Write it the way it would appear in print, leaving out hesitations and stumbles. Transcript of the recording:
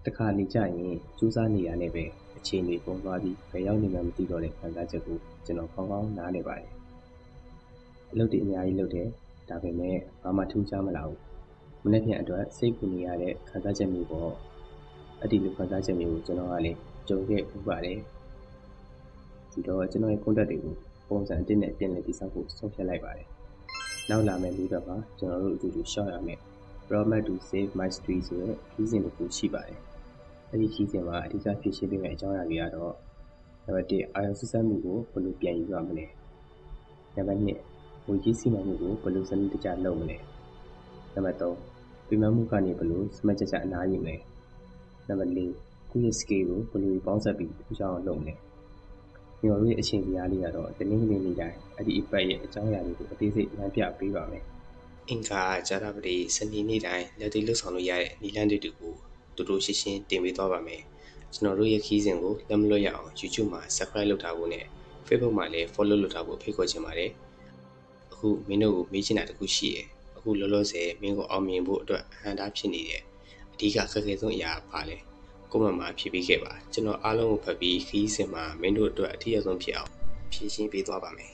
တခါလေကြာရင်စူးစမ်းနေရတဲ့ပဲအခြေအနေပုံသွားပြီးဘယ်ရောက်နေမှမသိတော့တဲ့ခံစားချက်ကိုကျွန်တော်ကောင်းကောင်းနားလည်ပါတယ်အလုပ်တွေအများကြီးလုပ်တယ်ဒါပေမဲ့ဘာမှထူးခြားမလာဘူးမနေ့ပြန်အတွက်စိတ်ပူနေရတဲ့ခံစားချက်မျိုးပေါ့အဲ့ဒီလိုခံစားချက်မျိုးကိုကျွန်တော်ကလည်းကြုံခဲ့ဥပါတယ်ဒီတော့ကျွန်တော်ရဲ့ contact တွေကိုပုံစံအတစ်နဲ့ပြင်လည်တည်ဆောက်ဖို့ဆုံးဖြတ်လိုက်ပါတယ်နောက်လာမယ့်လူတွေမှာကျွန်တော်တို့အတူတူရှော့ရမယ် Roadmap to Save My Street ဆိုတဲ့ခီးစဉ်တစ်ခုရှိပါတယ်အဲ့ဒီခီးစဉ်မှာအဓိကဖြစ်ရှင်းပေးမယ့်အကြောင်းအရာတွေကတော့နံပါတ်1အာရုံစူးစမ်းမှုကိုဘယ်လိုပြန်ယူရမလဲနံပါတ်2ငွေကြီးစီမံမှုကိုဘယ်လိုစနစ်တကျလုပ်မလဲနံပါတ်3ပြမမှုကနေဘယ်လိုစမတ်ချက်ချအနားယူမလဲနံပါတ်4ကိုယ့်ရဲ့ skill ကိုဘယ်လိုပေါင်းစပ်ပြီးထူးခြားအောင်လုပ်မလဲကျွန်တော်တို့ရဲ့အချိန်ကြီးအားလေးကတော့တနင်္ဂနွေနေ့တိုင်းအဲ့ဒီအပတ်ရဲ့အကြောင်းအရာတွေကိုအသေးစိတ်လမ်းပြပေးပါမယ်အင်္ဂါဇာတာပတိစနေနေ့တိုင်းလက်တွေ့လှုပ်ဆောင်လို့ရတဲ့နည်းလမ်းတွေကိုတူတူရှင်းရှင်းတင်ပေးသွားပါမယ်ကျွန်တော်တို့ရဲ့ခီးစဉ်ကိုလက်မလွတ်ရအောင် YouTube မှာ Subscribe လုပ်ထားဖို့နဲ့ Facebook မှာလည်း Follow လုပ်ထားဖို့ဖိတ်ခေါ်ချင်ပါတယ်အခုမင်းတို့ကိုမေးချင်တာတစ်ခုရှိတယ်အခုလောလောဆယ်မင်းကိုအောင်မြင်ဖို့အတွက်အဟန့်တားဖြစ်နေတယ်အဓိကအခက်အခဲဆုံးအရာပါလဲကိုမမှာဖြည့်ပေးခဲ့ပါကျွန်တော်အားလုံးကိုဖတ်ပြီးခီးစဉ်မှာမင်းတို့အတွက်အထူးအဆုံးဖြစ်အောင်ဖြည့်ရှင်းပေးသွားပါမယ်